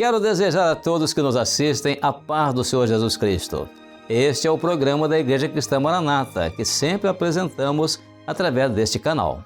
Quero desejar a todos que nos assistem a paz do Senhor Jesus Cristo. Este é o programa da Igreja Cristã Maranata, que sempre apresentamos através deste canal.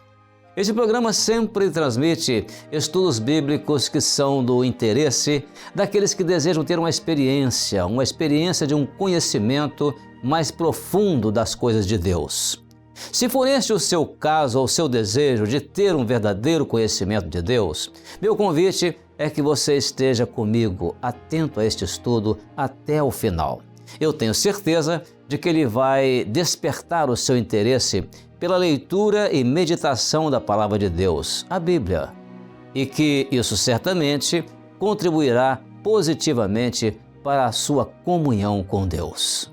Este programa sempre transmite estudos bíblicos que são do interesse daqueles que desejam ter uma experiência de um conhecimento mais profundo das coisas de Deus. Se for este o seu caso ou o seu desejo de ter um verdadeiro conhecimento de Deus, meu convite é que você esteja comigo, atento a este estudo até o final. Eu tenho certeza de que ele vai despertar o seu interesse pela leitura e meditação da Palavra de Deus, a Bíblia, e que isso certamente contribuirá positivamente para a sua comunhão com Deus.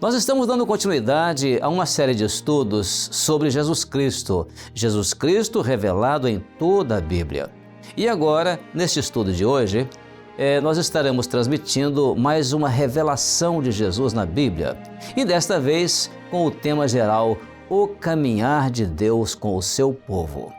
Nós estamos dando continuidade a uma série de estudos sobre Jesus Cristo revelado em toda a Bíblia. E agora, neste estudo de hoje, nós estaremos transmitindo mais uma revelação de Jesus na Bíblia, e desta vez com o tema geral, o caminhar de Deus com o seu povo.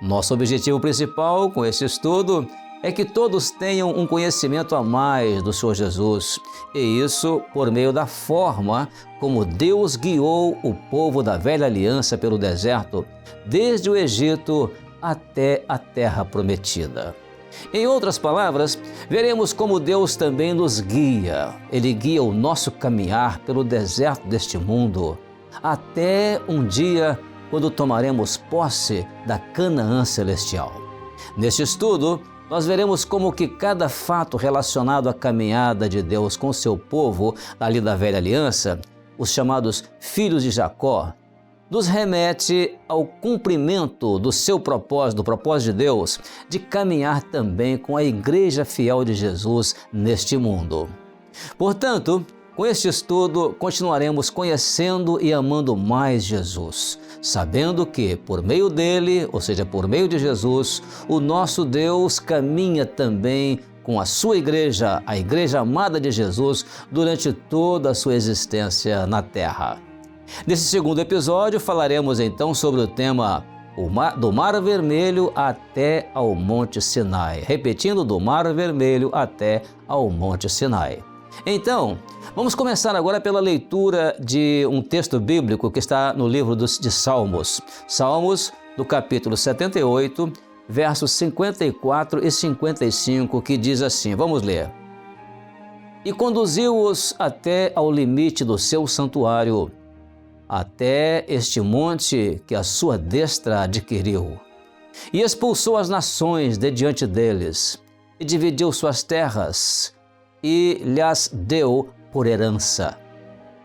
Nosso objetivo principal com este estudo é que todos tenham um conhecimento a mais do Senhor Jesus, e isso por meio da forma como Deus guiou o povo da velha aliança pelo deserto, desde o Egito até a terra prometida. Em outras palavras, veremos como Deus também nos guia. Ele guia o nosso caminhar pelo deserto deste mundo, até um dia quando tomaremos posse da Canaã celestial. Neste estudo, nós veremos como que cada fato relacionado à caminhada de Deus com seu povo, ali da velha aliança, os chamados filhos de Jacó, nos remete ao cumprimento do seu propósito, do propósito de Deus, de caminhar também com a Igreja fiel de Jesus neste mundo. Portanto, com este estudo, continuaremos conhecendo e amando mais Jesus, sabendo que, por meio dele, ou seja, por meio de Jesus, o nosso Deus caminha também com a sua igreja, a igreja amada de Jesus, durante toda a sua existência na terra. Nesse segundo episódio, falaremos então sobre o tema do Mar Vermelho até ao Monte Sinai. Repetindo, do Mar Vermelho até ao Monte Sinai. Então, vamos começar agora pela leitura de um texto bíblico que está no livro de Salmos. Salmos, do capítulo 78, versos 54 e 55, que diz assim, vamos ler. E conduziu-os até ao limite do seu santuário, até este monte que a sua destra adquiriu. E expulsou as nações de diante deles, e dividiu suas terras, e lhas deu por herança,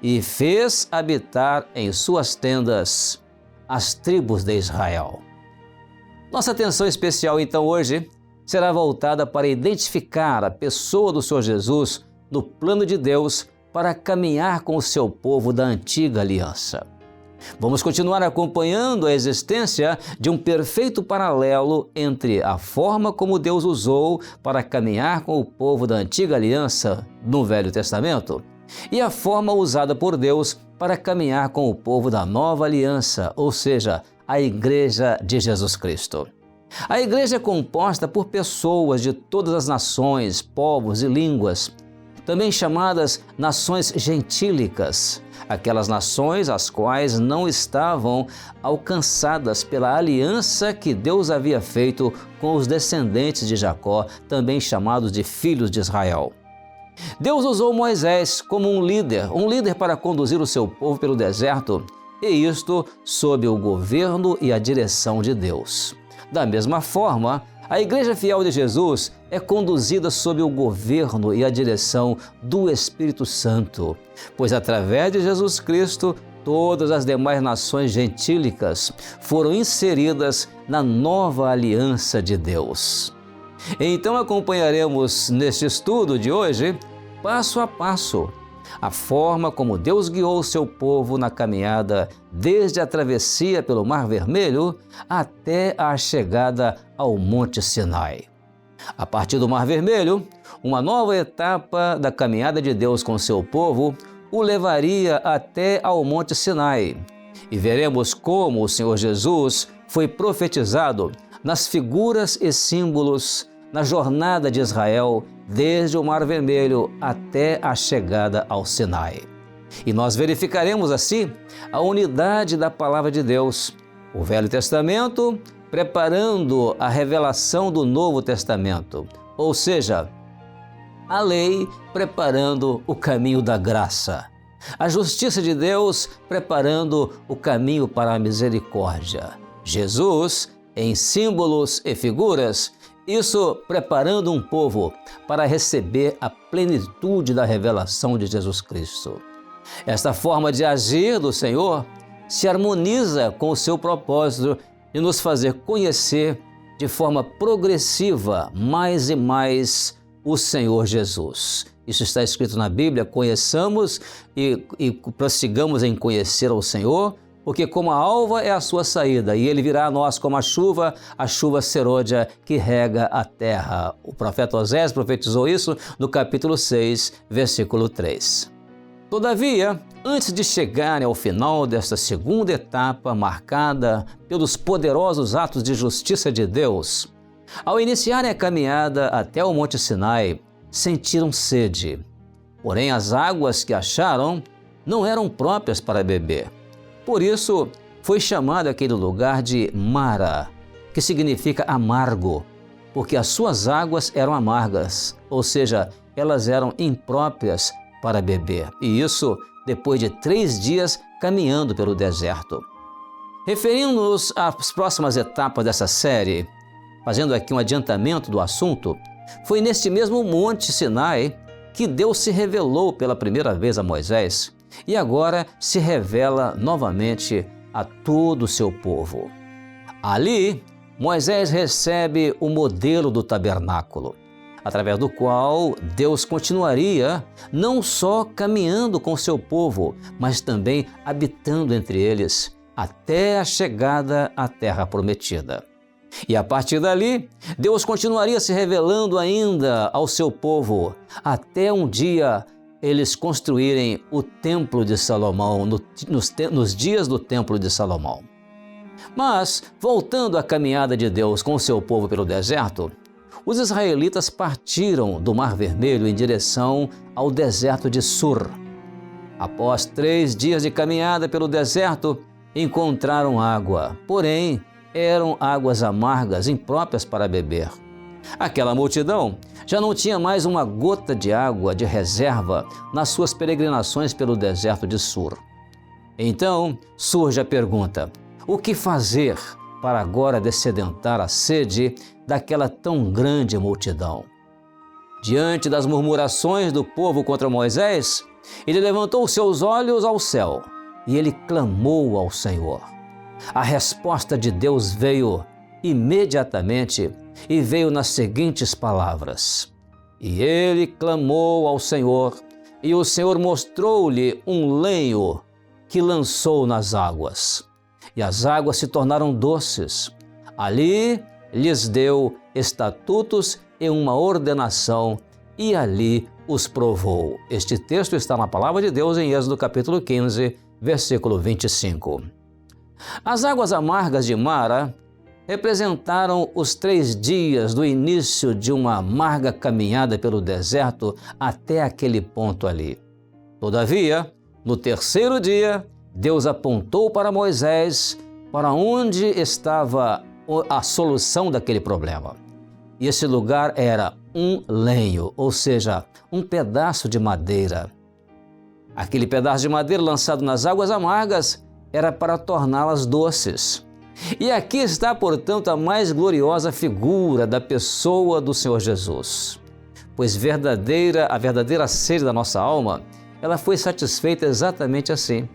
e fez habitar em suas tendas as tribos de Israel. Nossa atenção especial então hoje será voltada para identificar a pessoa do Senhor Jesus no plano de Deus para caminhar com o seu povo da antiga aliança. Vamos continuar acompanhando a existência de um perfeito paralelo entre a forma como Deus usou para caminhar com o povo da antiga aliança no Velho Testamento e a forma usada por Deus para caminhar com o povo da nova aliança, ou seja, a Igreja de Jesus Cristo. A Igreja é composta por pessoas de todas as nações, povos e línguas, também chamadas nações gentílicas, aquelas nações as quais não estavam alcançadas pela aliança que Deus havia feito com os descendentes de Jacó, também chamados de filhos de Israel. Deus usou Moisés como um líder para conduzir o seu povo pelo deserto, e isto sob o governo e a direção de Deus. Da mesma forma, a Igreja fiel de Jesus é conduzida sob o governo e a direção do Espírito Santo, pois através de Jesus Cristo, todas as demais nações gentílicas foram inseridas na nova aliança de Deus. Então acompanharemos neste estudo de hoje, passo a passo, a forma como Deus guiou o seu povo na caminhada desde a travessia pelo Mar Vermelho até a chegada ao Monte Sinai. A partir do Mar Vermelho, uma nova etapa da caminhada de Deus com seu povo o levaria até ao Monte Sinai. E veremos como o Senhor Jesus foi profetizado nas figuras e símbolos na jornada de Israel desde o Mar Vermelho até a chegada ao Sinai. E nós verificaremos assim a unidade da palavra de Deus, o Velho Testamento preparando a revelação do Novo Testamento, ou seja, a lei preparando o caminho da graça, a justiça de Deus preparando o caminho para a misericórdia, Jesus em símbolos e figuras, isso preparando um povo para receber a plenitude da revelação de Jesus Cristo. Esta forma de agir do Senhor se harmoniza com o seu propósito de nos fazer conhecer de forma progressiva mais e mais o Senhor Jesus. Isso está escrito na Bíblia: conheçamos e prossigamos em conhecer ao Senhor, porque como a alva é a sua saída, e ele virá a nós como a chuva serôdia que rega a terra. O profeta Osés profetizou isso no capítulo 6, versículo 3. Todavia, antes de chegarem ao final desta segunda etapa marcada pelos poderosos atos de justiça de Deus, ao iniciarem a caminhada até o Monte Sinai, sentiram sede. Porém, as águas que acharam não eram próprias para beber. Por isso, foi chamado aquele lugar de Mara, que significa amargo, porque as suas águas eram amargas, ou seja, elas eram impróprias para beber. E isso depois de 3 dias caminhando pelo deserto. Referindo-nos às próximas etapas dessa série, fazendo aqui um adiantamento do assunto, foi neste mesmo Monte Sinai que Deus se revelou pela primeira vez a Moisés e agora se revela novamente a todo o seu povo. Ali, Moisés recebe o modelo do tabernáculo, através do qual Deus continuaria não só caminhando com seu povo, mas também habitando entre eles, até a chegada à terra prometida. E a partir dali, Deus continuaria se revelando ainda ao seu povo, até um dia eles construírem o Templo de Salomão, nos dias do Templo de Salomão. Mas, voltando à caminhada de Deus com o seu povo pelo deserto, os israelitas partiram do Mar Vermelho em direção ao deserto de Sur. Após 3 dias de caminhada pelo deserto, encontraram água, porém eram águas amargas, impróprias para beber. Aquela multidão já não tinha mais uma gota de água de reserva nas suas peregrinações pelo deserto de Sur. Então surge a pergunta: o que fazer para agora dessedentar a sede daquela tão grande multidão? Diante das murmurações do povo contra Moisés, ele levantou seus olhos ao céu e ele clamou ao Senhor. A resposta de Deus veio imediatamente e veio nas seguintes palavras: e ele clamou ao Senhor, e o Senhor mostrou-lhe um lenho que lançou nas águas, e as águas se tornaram doces. Ali lhes deu estatutos e uma ordenação, e ali os provou. Este texto está na palavra de Deus em Êxodo capítulo 15, versículo 25. As águas amargas de Mara representaram os 3 dias do início de uma amarga caminhada pelo deserto até aquele ponto ali. Todavia, no 3º dia, Deus apontou para Moisés para onde estava a solução daquele problema. E esse lugar era um lenho, ou seja, um pedaço de madeira. Aquele pedaço de madeira lançado nas águas amargas era para torná-las doces. E aqui está, portanto, a mais gloriosa figura da pessoa do Senhor Jesus. Pois a verdadeira sede da nossa alma, ela foi satisfeita exatamente assim.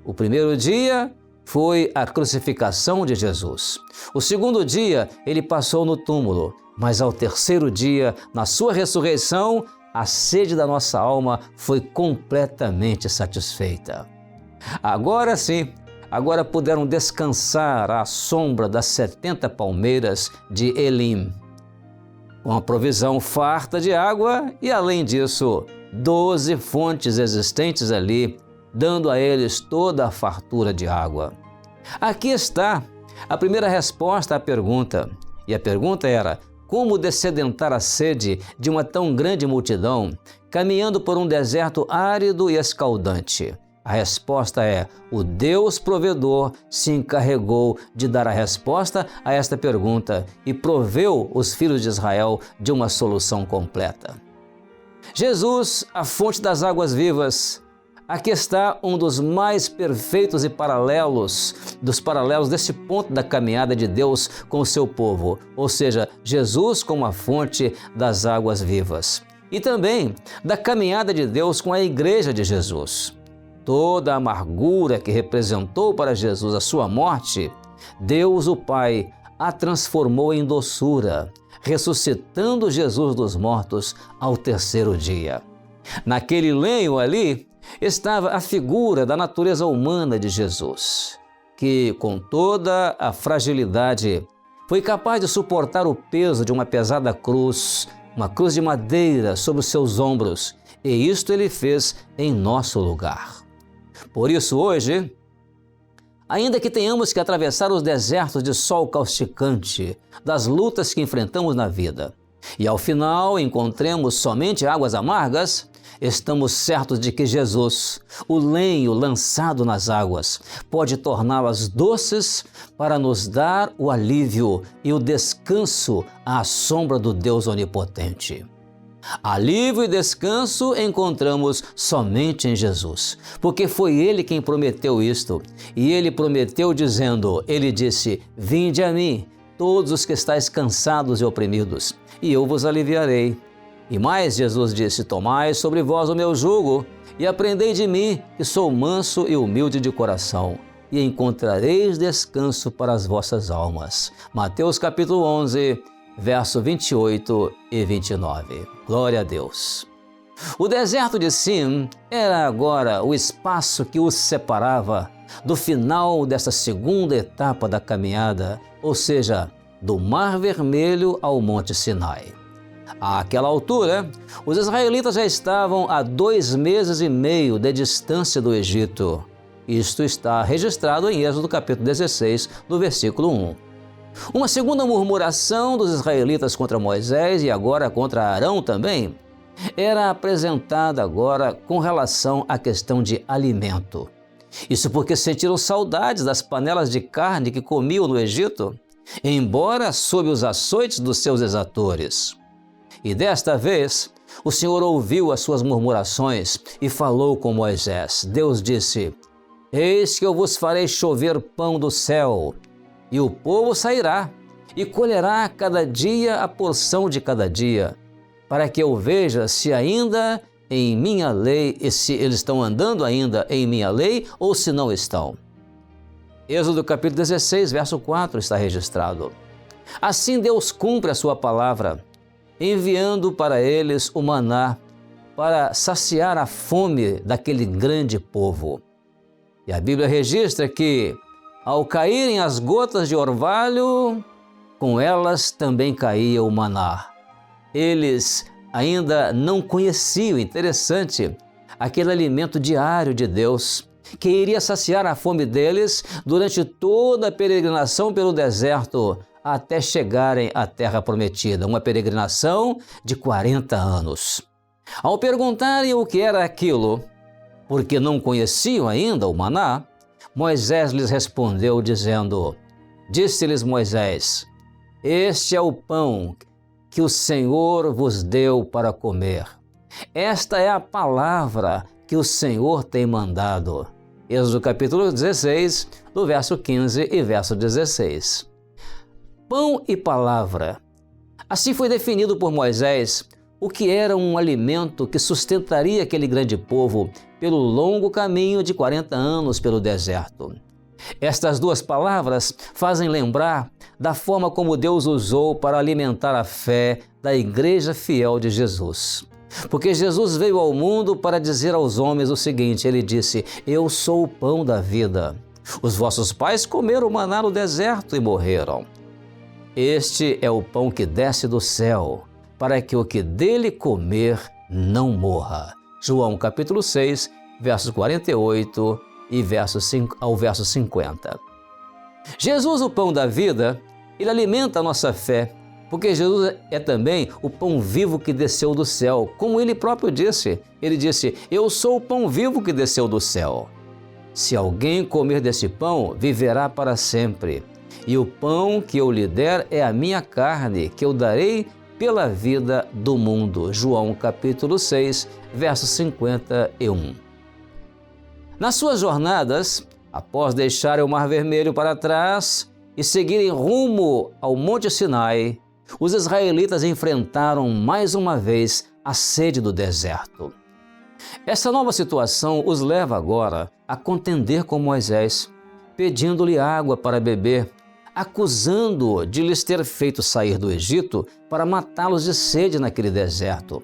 O primeiro dia foi a crucificação de Jesus. O 2º dia, ele passou no túmulo, mas ao 3º dia, na sua ressurreição, a sede da nossa alma foi completamente satisfeita. Agora sim, agora puderam descansar à sombra das 70 palmeiras de Elim, com a provisão farta de água e, além disso, 12 fontes existentes ali, dando a eles toda a fartura de água. Aqui está a primeira resposta à pergunta. E a pergunta era: como descedentar a sede de uma tão grande multidão, caminhando por um deserto árido e escaldante? A resposta é: o Deus provedor se encarregou de dar a resposta a esta pergunta e proveu os filhos de Israel de uma solução completa. Jesus, a fonte das águas vivas. Aqui está um dos mais perfeitos e dos paralelos desse ponto da caminhada de Deus com o seu povo, ou seja, Jesus como a fonte das águas vivas. E também da caminhada de Deus com a igreja de Jesus. Toda a amargura que representou para Jesus a sua morte, Deus o Pai a transformou em doçura, ressuscitando Jesus dos mortos ao terceiro dia. Naquele lenho ali estava a figura da natureza humana de Jesus, que com toda a fragilidade foi capaz de suportar o peso de uma pesada cruz, uma cruz de madeira sobre os seus ombros, e isto ele fez em nosso lugar. Por isso hoje, ainda que tenhamos que atravessar os desertos de sol causticante, das lutas que enfrentamos na vida, e ao final encontremos somente águas amargas, estamos certos de que Jesus, o lenho lançado nas águas, pode torná-las doces para nos dar o alívio e o descanso à sombra do Deus onipotente. Alívio e descanso encontramos somente em Jesus, porque foi Ele quem prometeu isto, e Ele prometeu dizendo, Ele disse, vinde a mim, todos os que estáis cansados e oprimidos, e eu vos aliviarei. E mais, Jesus disse, tomai sobre vós o meu jugo, e aprendei de mim, que sou manso e humilde de coração, e encontrareis descanso para as vossas almas. Mateus capítulo 11, verso 28 e 29. Glória a Deus. O deserto de Sim era agora o espaço que os separava do final dessa segunda etapa da caminhada, ou seja, do Mar Vermelho ao Monte Sinai. Àquela altura, os israelitas já estavam a 2 meses e meio de distância do Egito. Isto está registrado em Êxodo capítulo 16, no versículo 1. Uma segunda murmuração dos israelitas contra Moisés e agora contra Arão também era apresentada agora com relação à questão de alimento. Isso porque sentiram saudades das panelas de carne que comiam no Egito, embora sob os açoites dos seus exatores. E desta vez, o Senhor ouviu as suas murmurações e falou com Moisés. Deus disse, eis que eu vos farei chover pão do céu, e o povo sairá e colherá cada dia a porção de cada dia, para que eu veja se ainda em minha lei, e se eles estão andando ainda em minha lei ou se não estão. Êxodo capítulo 16, verso 4 está registrado. Assim Deus cumpre a sua palavra, enviando para eles o maná para saciar a fome daquele grande povo. E a Bíblia registra que, ao caírem as gotas de orvalho, com elas também caía o maná. Eles ainda não conheciam, interessante, aquele alimento diário de Deus, que iria saciar a fome deles durante toda a peregrinação pelo deserto, até chegarem à terra prometida, uma peregrinação de 40 anos. Ao perguntarem o que era aquilo, porque não conheciam ainda o maná, Moisés lhes respondeu dizendo, disse-lhes Moisés, este é o pão que o Senhor vos deu para comer. Esta é a palavra que o Senhor tem mandado. Êxodo capítulo 16, do verso 15 e verso 16. Pão e palavra. Assim foi definido por Moisés o que era um alimento que sustentaria aquele grande povo pelo longo caminho de 40 anos pelo deserto. Estas duas palavras fazem lembrar da forma como Deus usou para alimentar a fé da igreja fiel de Jesus. Porque Jesus veio ao mundo para dizer aos homens o seguinte, ele disse, eu sou o pão da vida. Os vossos pais comeram maná no deserto e morreram. Este é o pão que desce do céu, para que o que dele comer não morra. João capítulo 6, versos 48 e ao verso 50. Jesus, o pão da vida, ele alimenta a nossa fé Porque Jesus é também o pão vivo que desceu do céu, como ele próprio disse. Ele disse: eu sou o pão vivo que desceu do céu. Se alguém comer desse pão, viverá para sempre. E o pão que eu lhe der é a minha carne, que eu darei pela vida do mundo. João capítulo 6, verso 51. Nas suas jornadas, após deixarem o Mar Vermelho para trás e seguirem rumo ao Monte Sinai, os israelitas enfrentaram mais uma vez a sede do deserto. Essa nova situação os leva agora a contender com Moisés, pedindo-lhe água para beber, acusando-o de lhes ter feito sair do Egito para matá-los de sede naquele deserto.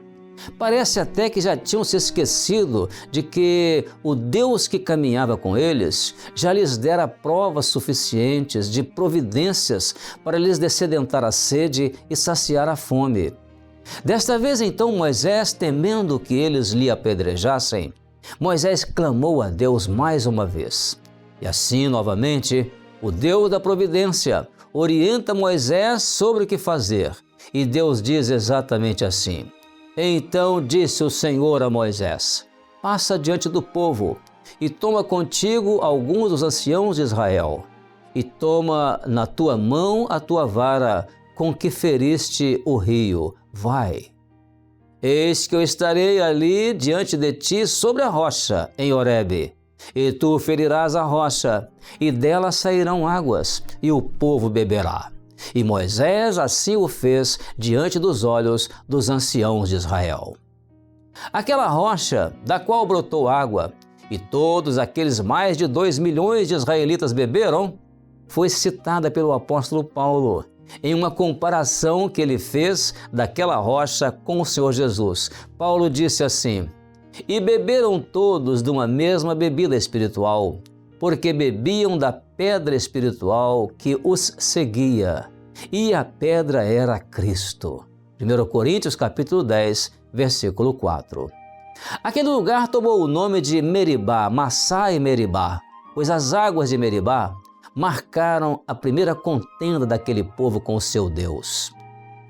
Parece até que já tinham se esquecido de que o Deus que caminhava com eles já lhes dera provas suficientes de providências para lhes descedentar a sede e saciar a fome. Desta vez, então, Moisés, temendo que eles lhe apedrejassem, Moisés clamou a Deus mais uma vez. E assim, novamente, o Deus da providência orienta Moisés sobre o que fazer. E Deus diz exatamente assim: então disse o Senhor a Moisés: passa diante do povo e toma contigo alguns dos anciãos de Israel, e toma na tua mão a tua vara com que feriste o rio. Vai. Eis que eu estarei ali diante de ti sobre a rocha em Horebe, e tu ferirás a rocha, e dela sairão águas, e o povo beberá. E Moisés assim o fez diante dos olhos dos anciãos de Israel. Aquela rocha da qual brotou água, e todos aqueles mais de 2 milhões de israelitas beberam, foi citada pelo apóstolo Paulo em uma comparação que ele fez daquela rocha com o Senhor Jesus. Paulo disse assim: e beberam todos de uma mesma bebida espiritual, porque bebiam da pedra espiritual que os seguia, e a pedra era Cristo. 1 Coríntios capítulo 10, versículo 4. Aquele lugar tomou o nome de Meribá, Massá e Meribá, pois as águas de Meribá marcaram a primeira contenda daquele povo com o seu Deus.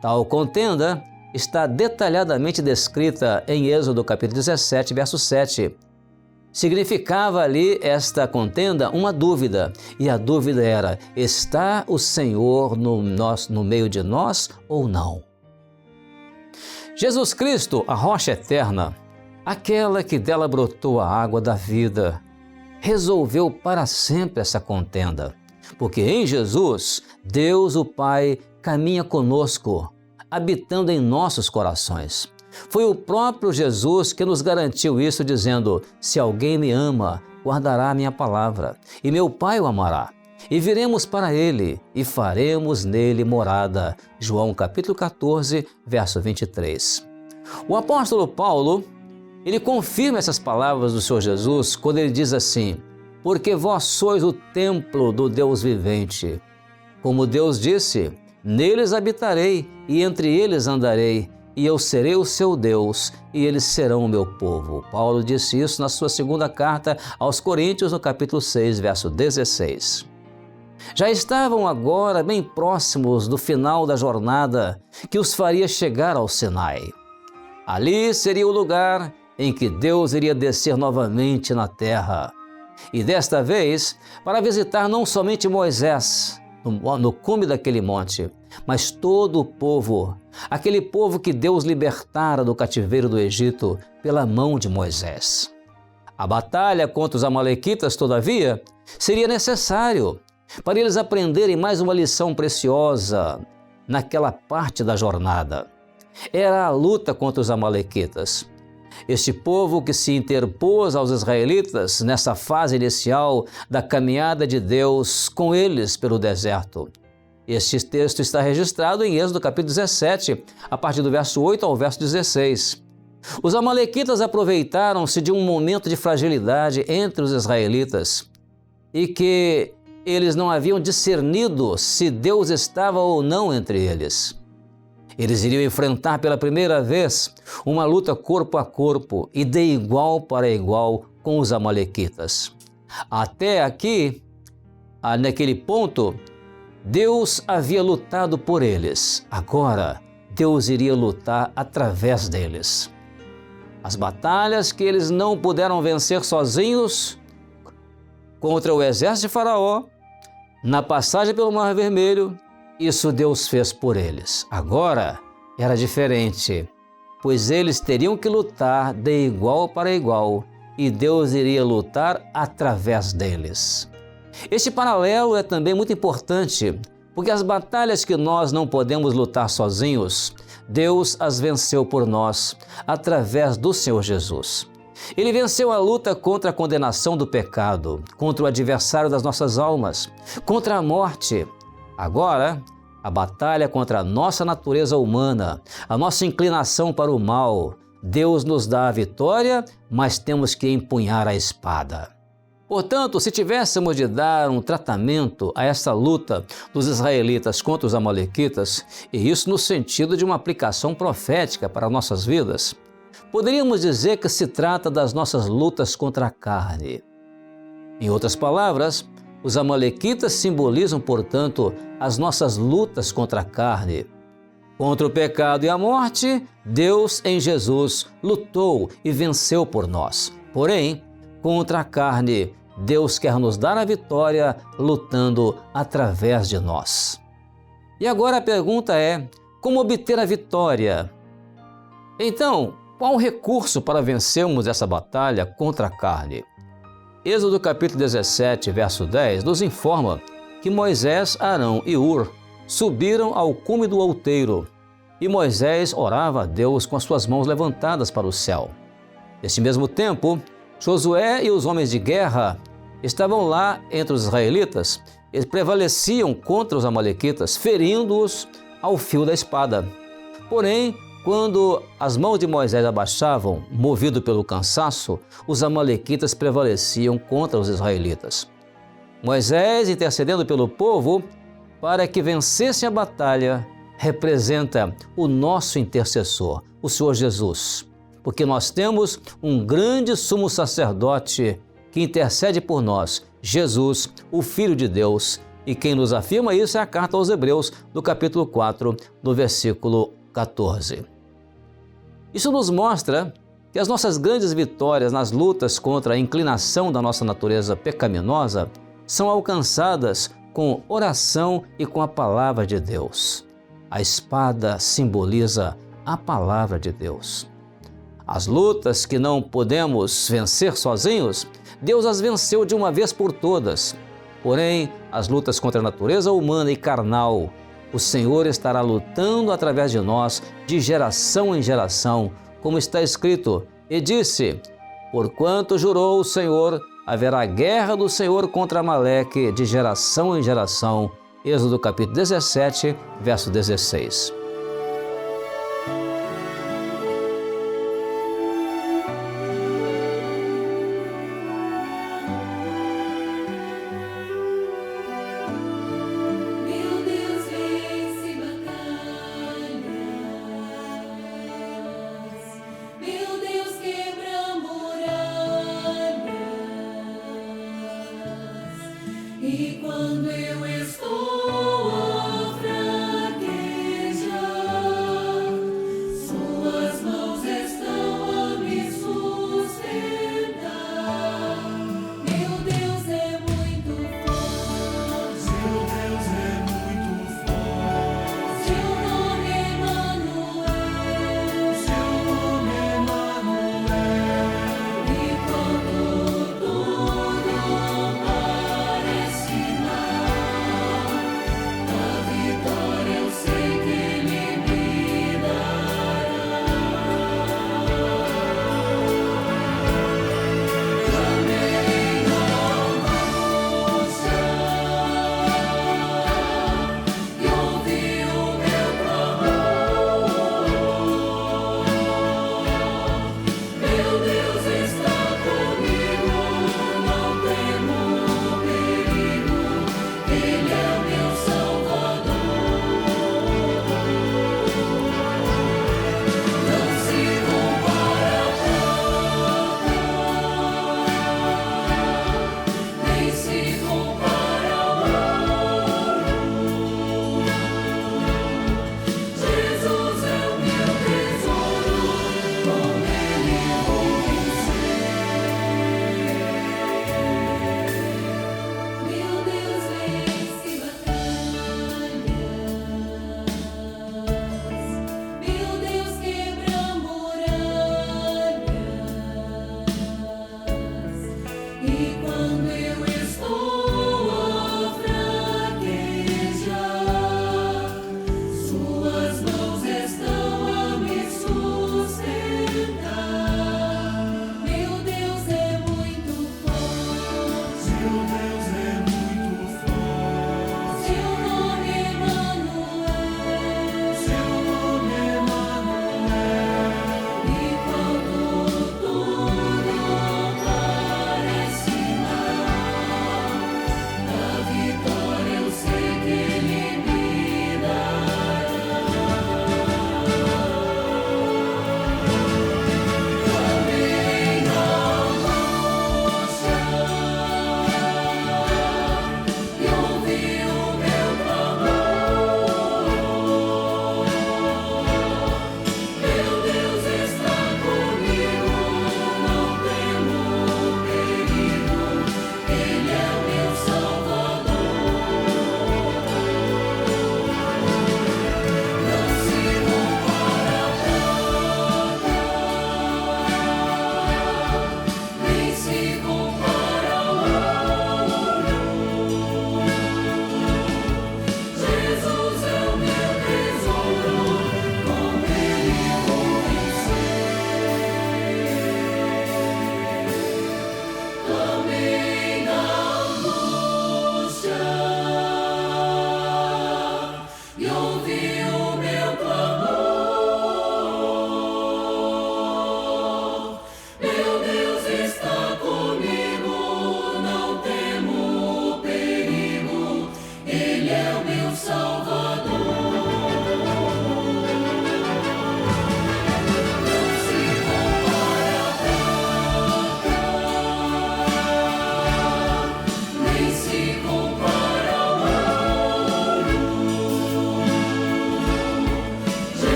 Tal contenda está detalhadamente descrita em Êxodo capítulo 17, verso 7. Significava ali esta contenda uma dúvida, e a dúvida era: está o Senhor no meio de nós ou não? Jesus Cristo, a rocha eterna, aquela que dela brotou a água da vida, resolveu para sempre essa contenda, porque em Jesus, Deus o Pai caminha conosco, habitando em nossos corações. Foi o próprio Jesus que nos garantiu isso, dizendo: se alguém me ama, guardará a minha palavra, e meu Pai o amará, e viremos para ele, e faremos nele morada. João capítulo 14, verso 23. O apóstolo Paulo, ele confirma essas palavras do Senhor Jesus quando ele diz assim: porque vós sois o templo do Deus vivente. Como Deus disse: neles habitarei e entre eles andarei, e eu serei o seu Deus, e eles serão o meu povo. Paulo disse isso na sua segunda carta aos Coríntios, no capítulo 6, verso 16. Já estavam agora bem próximos do final da jornada que os faria chegar ao Sinai. Ali seria o lugar em que Deus iria descer novamente na terra. E desta vez, para visitar não somente Moisés, no cume daquele monte, mas todo o povo, aquele povo que Deus libertara do cativeiro do Egito pela mão de Moisés. A batalha contra os amalequitas, todavia, seria necessário para eles aprenderem mais uma lição preciosa naquela parte da jornada. Era a luta contra os amalequitas. Este povo que se interpôs aos israelitas nessa fase inicial da caminhada de Deus com eles pelo deserto. Este texto está registrado em Êxodo capítulo 17, a partir do verso 8 ao verso 16. Os amalequitas aproveitaram-se de um momento de fragilidade entre os israelitas e que eles não haviam discernido se Deus estava ou não entre eles. Eles iriam enfrentar pela primeira vez uma luta corpo a corpo e de igual para igual com os amalequitas. Até aqui, naquele ponto, Deus havia lutado por eles. Agora, Deus iria lutar através deles. As batalhas que eles não puderam vencer sozinhos contra o exército de Faraó, na passagem pelo Mar Vermelho, isso Deus fez por eles. Agora era diferente, pois eles teriam que lutar de igual para igual e Deus iria lutar através deles. Este paralelo é também muito importante, porque as batalhas que nós não podemos lutar sozinhos, Deus as venceu por nós através do Senhor Jesus. Ele venceu a luta contra a condenação do pecado, contra o adversário das nossas almas, contra a morte. Agora, a batalha contra a nossa natureza humana, a nossa inclinação para o mal, Deus nos dá a vitória, mas temos que empunhar a espada. Portanto, se tivéssemos de dar um tratamento a essa luta dos israelitas contra os amalequitas, e isso no sentido de uma aplicação profética para nossas vidas, poderíamos dizer que se trata das nossas lutas contra a carne. Em outras palavras, os amalequitas simbolizam, portanto, as nossas lutas contra a carne. Contra o pecado e a morte, Deus em Jesus lutou e venceu por nós. Porém, contra a carne, Deus quer nos dar a vitória lutando através de nós. E agora a pergunta é: como obter a vitória? Então, qual o recurso para vencermos essa batalha contra a carne? Êxodo capítulo 17, verso 10, nos informa que Moisés, Arão e Hur subiram ao cume do outeiro e Moisés orava a Deus com as suas mãos levantadas para o céu. Nesse mesmo tempo, Josué e os homens de guerra estavam lá entre os israelitas e prevaleciam contra os amalequitas, ferindo-os ao fio da espada. Porém, quando as mãos de Moisés abaixavam, movido pelo cansaço, os amalequitas prevaleciam contra os israelitas. Moisés, intercedendo pelo povo para que vencesse a batalha, representa o nosso intercessor, o Senhor Jesus, porque nós temos um grande sumo sacerdote que intercede por nós, Jesus, o Filho de Deus, e quem nos afirma isso é a carta aos Hebreus, do capítulo 4, do versículo 14. Isso nos mostra que as nossas grandes vitórias nas lutas contra a inclinação da nossa natureza pecaminosa são alcançadas com oração e com a palavra de Deus. A espada simboliza a palavra de Deus. As lutas que não podemos vencer sozinhos, Deus as venceu de uma vez por todas. Porém, as lutas contra a natureza humana e carnal, o Senhor estará lutando através de nós, de geração em geração, como está escrito, e disse: porquanto jurou o Senhor, haverá guerra do Senhor contra Amaleque de geração em geração. Êxodo capítulo 17, verso 16. E quando eu estou a fraquejar, suas mãos estão a me sustentar. Meu Deus é muito forte, seu Deus é muito forte. Seu nome é Emanuel, seu nome é Emanuel. E quando tudo parece mal,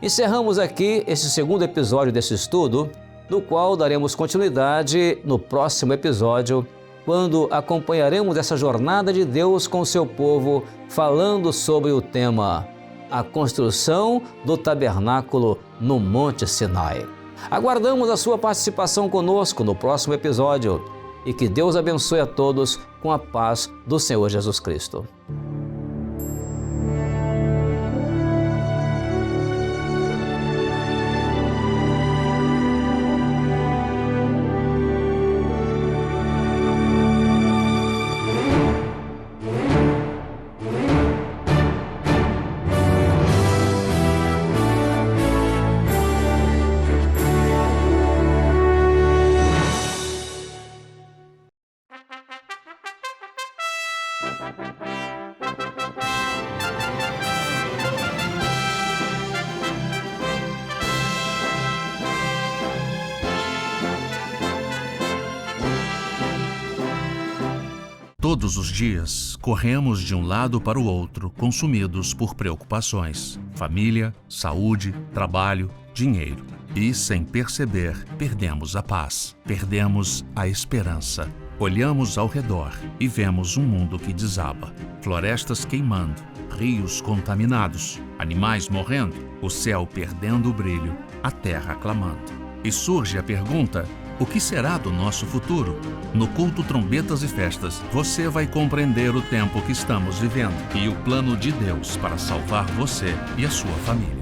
Encerramos aqui esse segundo episódio desse estudo, no qual daremos continuidade no próximo episódio, quando acompanharemos essa jornada de Deus com o seu povo, falando sobre o tema a construção do tabernáculo no Monte Sinai. Aguardamos a sua participação conosco no próximo episódio e que Deus abençoe a todos com a paz do Senhor Jesus Cristo. Todos os dias, corremos de um lado para o outro, consumidos por preocupações, família, saúde, trabalho, dinheiro. E, sem perceber, perdemos a paz, perdemos a esperança. Olhamos ao redor e vemos um mundo que desaba. Florestas queimando, rios contaminados, animais morrendo, o céu perdendo o brilho, a terra clamando. E surge a pergunta: o que será do nosso futuro? No culto Trombetas e Festas, você vai compreender o tempo que estamos vivendo e o plano de Deus para salvar você e a sua família.